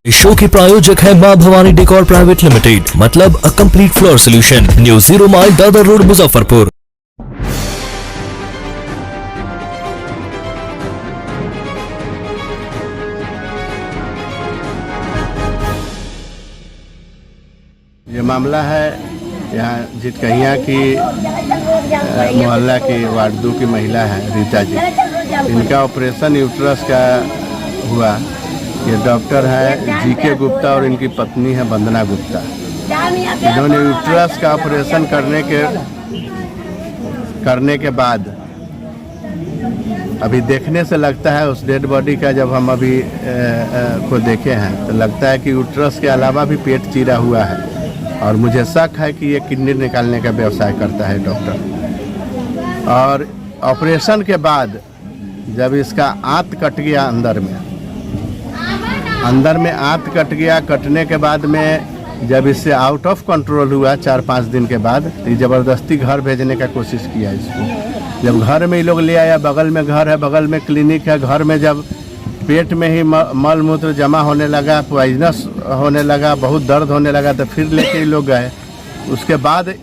इस शो के प्रायोजक है मां भवानी डेकोर प्राइवेट लिमिटेड, मतलब a complete floor solution, new 0 mile Dadar road, Muzaffarpur. ये मामला है यहाँ जिटकहिया की मोहल्ला की वार्ड 2 की महिला है रीता जी। इनका ऑपरेशन यूट्रस का हुआ। ये डॉक्टर है जीके गुप्ता और इनकी पत्नी है वंदना गुप्ता। इन्होंने यूट्रस का ऑपरेशन करने के बाद अभी देखने से लगता है उस डेड बॉडी का, जब हम अभी को देखे हैं तो लगता है कि यूट्रस के अलावा भी पेट चीरा हुआ है और मुझे शक है कि ये किडनी निकालने का व्यवसाय करता है डॉक्टर। और ऑपरेशन के बाद जब इसका आंत कट गया अंदर में आंत कट गया, कटने के बाद में जब इससे आउट ऑफ कंट्रोल हुआ 4-5 दिन के बाद, तो ज़बरदस्ती घर भेजने का कोशिश किया इसको। जब घर में ये लोग ले आया, बगल में घर है, बगल में क्लिनिक है, घर में जब पेट में ही मल मूत्र जमा होने लगा, पॉइजनस होने लगा, बहुत दर्द होने लगा, तो फिर लेके लोग गए। उसके बाद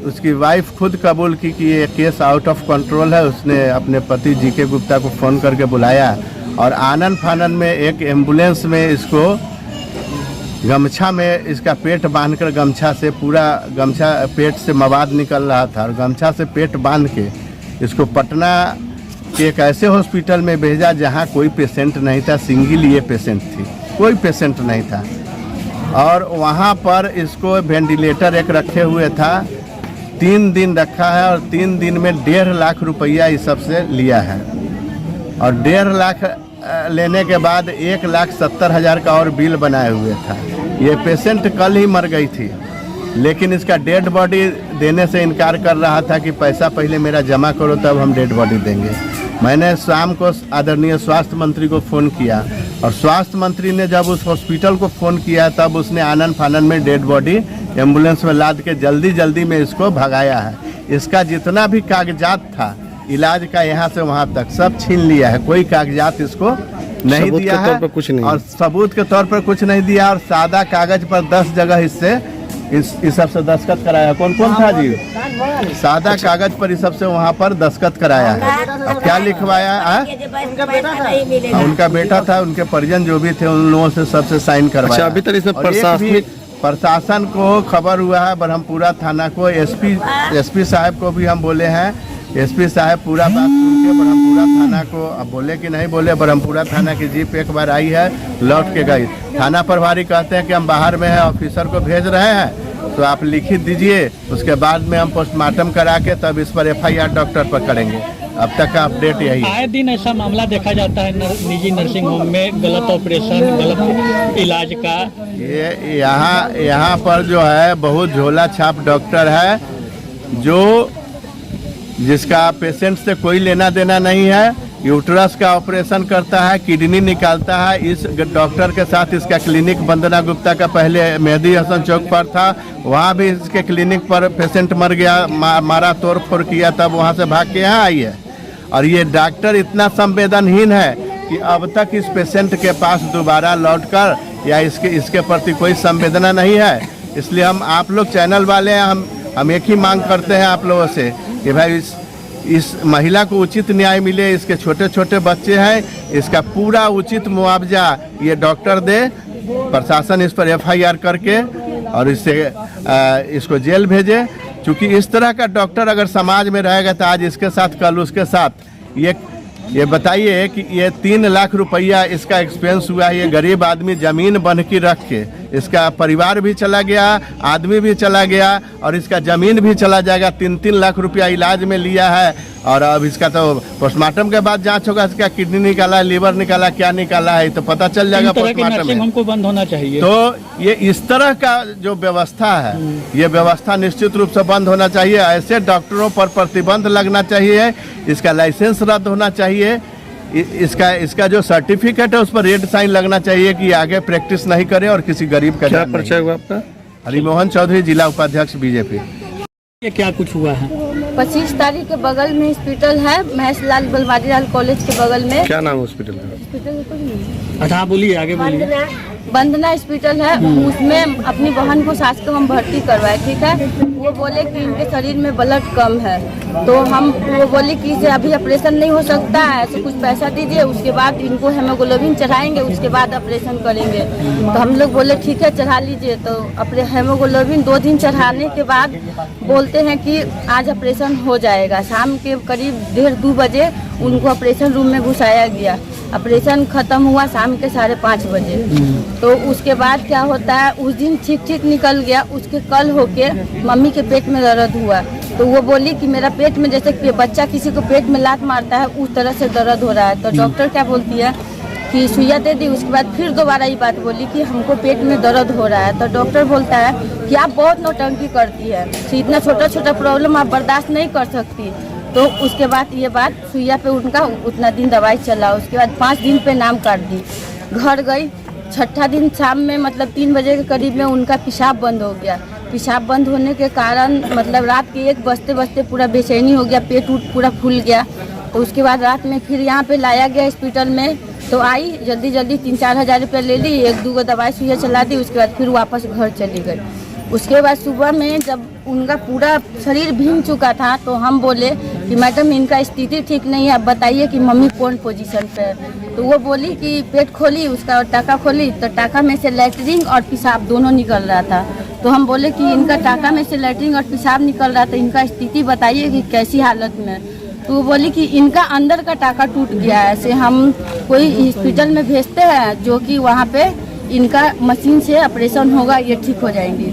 उसकी वाइफ खुद कबूल की कि ये केस आउट ऑफ कंट्रोल है। उसने अपने पति जीके गुप्ता को फ़ोन करके बुलाया और आनन फानन में एक एम्बुलेंस में इसको गमछा में इसका पेट बांधकर, गमछा से पूरा गमछा पेट से मवाद निकल रहा था और गमछा से पेट बांध के इसको पटना के एक ऐसे हॉस्पिटल में भेजा जहां कोई पेशेंट नहीं था। सिंगल ये पेशेंट थी, कोई पेशेंट नहीं था। और वहां पर इसको वेंटिलेटर एक रखे हुए था। 3 दिन रखा है और 3 दिन में 1.5 लाख रुपया इस सबसे लिया है। और 1.5 लाख लेने के बाद 1,70,000 का और बिल बनाए हुए था। ये पेशेंट कल ही मर गई थी, लेकिन इसका डेड बॉडी देने से इनकार कर रहा था कि पैसा पहले मेरा जमा करो तब हम डेड बॉडी देंगे। मैंने शाम को आदरणीय स्वास्थ्य मंत्री को फ़ोन किया और स्वास्थ्य मंत्री ने जब उस हॉस्पिटल को फ़ोन किया तब उसने आनन फानन में डेड बॉडी एम्बुलेंस में लाद के जल्दी में इसको भगाया है। इसका जितना भी कागजात था इलाज का यहाँ से वहाँ तक सब छीन लिया है। कोई कागजात इसको नहीं दिया है और सबूत के तौर पर कुछ नहीं दिया। और सादा कागज पर 10 जगह इससे इस सब से दस्तखत कराया। कौन था जी? सादा कागज पर इस सब से वहाँ पर दस्तखत कराया है। अब क्या लिखवाया है? उनका बेटा था, उनके परिजन जो भी थे उन लोगों से सबसे साइन करवाया। अभी तक इसमें प्रशासन को खबर हुआ है, ब्रह्मपुरा थाना को, एसपी साहब को भी हम बोले हैं। एसपी साहब पूरा बात सुन के ब्रह्मपुरा थाना को, अब बोले कि नहीं बोले, ब्रह्मपुरा थाना की जीप एक बार आई है, लौट के गई। थाना प्रभारी कहते हैं कि हम बाहर में हैं, ऑफिसर को भेज रहे हैं, तो आप लिखित दीजिए, उसके बाद में हम पोस्टमार्टम करा के तब इस पर FIR डॉक्टर पर करेंगे। अब तक का अपडेट यही है। आए दिन ऐसा मामला देखा जाता है निजी नर्सिंग होम में, गलत ऑपरेशन, गलत इलाज का। ये यहाँ पर जो है बहुत झोला छाप डॉक्टर है, जो जिसका पेशेंट से कोई लेना देना नहीं है। यूट्रस का ऑपरेशन करता है, किडनी निकालता है। इस डॉक्टर के साथ इसका क्लिनिक वंदना गुप्ता का पहले मेहदी हसन चौक पर था, वहाँ भी इसके क्लिनिक पर पेशेंट मर गया, मारा तोड़ फोड़ किया, तब वहाँ से भाग के यहाँ आई है। और ये डॉक्टर इतना संवेदनहीन है कि अब तक इस पेशेंट के पास दोबारा लौटकर या इसके प्रति कोई संवेदना नहीं है। इसलिए हम आप लोग चैनल वाले हैं, हम एक ही मांग करते हैं आप लोगों से कि भाई इस महिला को उचित न्याय मिले। इसके छोटे छोटे बच्चे हैं, इसका पूरा उचित मुआवजा ये डॉक्टर दे। प्रशासन इस पर FIR करके और इसको जेल भेजे। क्योंकि इस तरह का डॉक्टर अगर समाज में रहेगा तो आज इसके साथ कल उसके साथ ये बताइए कि ये 3 लाख रुपया इसका एक्सपेंस हुआ है। ये गरीब आदमी ज़मीन बंधकी रख के, इसका परिवार भी चला गया, आदमी भी चला गया और इसका ज़मीन भी चला जाएगा। 3-3 लाख रुपया इलाज में लिया है। और अब इसका तो पोस्टमार्टम के बाद जांच होगा, इसका किडनी निकाला, लीवर निकाला, क्या निकाला है तो पता चल जाएगा पोस्टमार्टम में। हमको बंद होना चाहिए। तो ये इस तरह का जो व्यवस्था है, ये व्यवस्था निश्चित रूप से बंद होना चाहिए। ऐसे डॉक्टरों पर प्रतिबंध लगना चाहिए। इसका लाइसेंस रद्द होना चाहिए। इसका जो सर्टिफिकेट है उस पर रेड साइन लगना चाहिए कि आगे प्रैक्टिस नहीं करे और किसी गरीब का। क्या परिचय हुआ आपका? हरिमोहन चौधरी, जिला उपाध्यक्ष BJP। ये क्या कुछ हुआ है? 25 तारीख के बगल में हॉस्पिटल है, महेश लाल बलवारी लाल कॉलेज के बगल में। क्या नाम है हॉस्पिटल का? हॉस्पिटल अच्छा बोलिए, आगे बोलिए। बंदना हॉस्पिटल है, उसमें अपनी बहन को, सास को हम भर्ती करवाए, ठीक है। वो बोले कि इनके शरीर में ब्लड कम है, तो वो बोले कि इसे अभी ऑपरेशन नहीं हो सकता है, तो कुछ पैसा दीजिए, उसके बाद इनको हेमोग्लोबिन चढ़ाएंगे, उसके बाद ऑपरेशन करेंगे। तो हम लोग बोले ठीक है चढ़ा लीजिए। तो अपने हेमोग्लोबिन 2 दिन चढ़ाने के बाद बोलते हैं कि आज ऑपरेशन हो जाएगा। शाम के करीब 1:30-2 बजे उनको ऑपरेशन रूम में घुसाया गया। ऑपरेशन खत्म हुआ शाम के 5:30 बजे। तो उसके बाद क्या होता है, उस दिन ठीक निकल गया। उसके कल होके मम्मी के पेट में दर्द हुआ, तो वो बोली कि मेरा पेट में, जैसे कि बच्चा किसी को पेट में लात मारता है उस तरह से दर्द हो रहा है। तो डॉक्टर क्या बोलती है कि सुइया दे दी। उसके बाद फिर दोबारा ये बात बोली कि हमको पेट में दर्द हो रहा है। तो डॉक्टर बोलता है कि आप बहुत नौटंकी करती है, इतना छोटा प्रॉब्लम आप बर्दाश्त नहीं कर सकती। तो उसके बाद ये बात सुइया पे उनका उतना दिन दवाई चला। उसके बाद 5 दिन पे नाम काट दी। घर गई, 6ठा दिन शाम में मतलब 3 बजे के करीब में उनका पेशाब बंद हो गया। पेशाब बंद होने के कारण मतलब रात के 1 बजते पूरा बेचैनी हो गया, पेट पूरा फूल गया। तो उसके बाद रात में फिर यहाँ पे लाया गया हॉस्पिटल में। तो आई जल्दी 3-4 हज़ार रुपया ले ली, 1-2 दवाई सुइया चला दी। उसके बाद फिर वापस घर चली गई। उसके बाद सुबह में जब उनका पूरा शरीर भीग चुका था, तो हम बोले कि मैडम इनका स्थिति ठीक नहीं है, अब बताइए कि मम्मी कौन पोजीशन पे है। तो वो बोली कि पेट खोली, उसका टाका खोली, तो टाका में से लैट्रिन और पेशाब दोनों निकल रहा था। तो हम बोले कि इनका टाका में से लैट्रिन और पेशाब निकल रहा था, इनका स्थिति बताइए कि कैसी हालत में। तो वो बोली कि इनका अंदर का टाका टूट गया है, ऐसे हम कोई हॉस्पिटल में भेजते हैं जो कि वहाँ पे इनका मशीन से ऑपरेशन होगा, ये ठीक हो जाएंगे।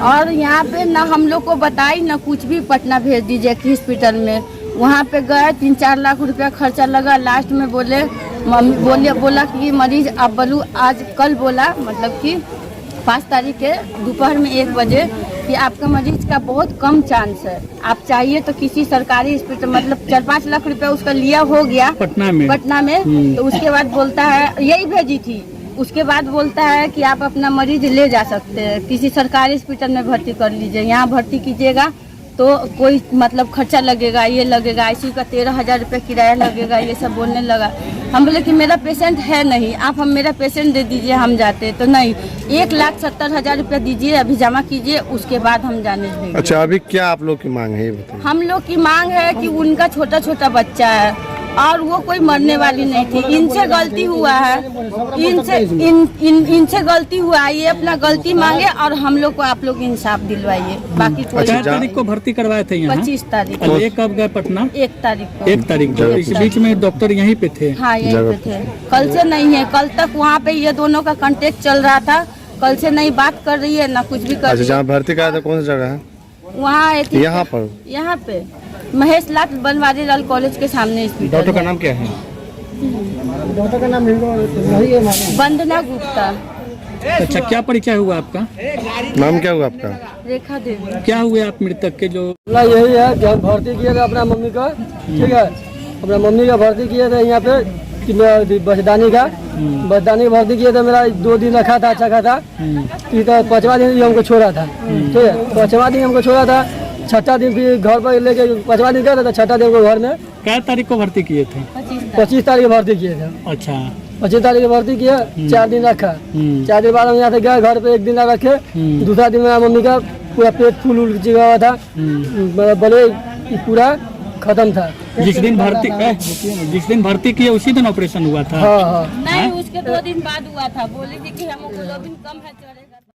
और यहाँ पे ना हम लोग को बताई ना कुछ भी, पटना भेज दीजिए कि हॉस्पिटल में। वहाँ पे गए, 3-4 लाख रुपया खर्चा लगा। लास्ट में बोले मम्मी बोला कि मरीज आप बोलू आज कल बोला मतलब कि 5 तारीख के दोपहर में 1 बजे कि आपका मरीज का बहुत कम चांस है, आप चाहिए तो किसी सरकारी हॉस्पिटल, मतलब 4-5 लाख रुपया उसका लिया हो गया पटना में। तो उसके बाद बोलता है, यही भेजी थी। उसके बाद बोलता है कि आप अपना मरीज ले जा सकते हैं, किसी सरकारी हॉस्पिटल में भर्ती कर लीजिए, यहाँ भर्ती कीजिएगा तो कोई मतलब खर्चा लगेगा, ये लगेगा, आईसीयू का 13,000 रुपये किराया लगेगा, ये सब बोलने लगा। हम बोले कि मेरा पेशेंट है नहीं, आप हम मेरा पेशेंट दे दीजिए, हम जाते। तो नहीं, 1,70,000 रुपया दीजिए, अभी जमा कीजिए, उसके बाद हम जाने देंगे। अच्छा, अभी क्या आप लोग की मांग है ये बताइए। हम लोग की मांग है कि उनका छोटा बच्चा है और वो कोई मरने वाली नहीं थी, इनसे गलती हुआ है, इनसे गलती हुआ है, ये अपना गलती मांगे और हम लोग को आप लोग इंसाफ दिलवाइए। बाकी कोई 4 तारीख को भर्ती करवाए थे यहाँ? 25 तारीख। और ये कब गए पटना? 1 तारीख को। 1 तारीख को। इस बीच में डॉक्टर यहीं पे थे? हाँ यहीं पे थे, कल से नहीं है। कल तक वहाँ पे ये दोनों का कांटेक्ट चल रहा था, कल से नहीं बात कर रही है ना कुछ भी कर रही है। जहाँ भर्ती कराया था कौन सी जगह है? वहाँ यहाँ पे महेश लाल बनवारी लाल कॉलेज के सामने हॉस्पिटल। डॉक्टर का नाम क्या है? डॉक्टर का नाम वंदना गुप्ता। अच्छा, क्या परिचय हुआ आपका? नाम क्या हुआ आपका? रेखा देवी। क्या हुए आप मृतक के? जो यही है कि हम भर्ती किए थे अपना मम्मी का, ठीक है, अपना मम्मी का भर्ती किए थे यहाँ पे बचदानी का भर्ती किया था। मेरा 2 दिन रखा था, अच्छा खासा। 5वां दिन हमको छोड़ा था, ठीक है, 5वां दिन हमको छोड़ा था। 6ठा दिन फिर घर पर लेके 5वां दिन गया था, 6ठा दिन को घर में। क्या तारीख को भर्ती किए थे? 25 तारीख को भर्ती किए थे। अच्छा, 25 तारीख को भर्ती किया, 4 दिन रखा। 4 दिन बाद हम यहाँ से गए घर पे, 1 दिन रखे। दूसरा दिन मेरा मम्मी का पूरा पेट फूल चिपका हुआ था, बोले पूरा खत्म था। जिस दिन भर्ती किए उसी दिन ऑपरेशन हुआ था? हाँ। नहीं, उसके 2 दिन बाद हुआ था। बोली थी कि हेमोग्लोबिन कम है, चढ़ेगा।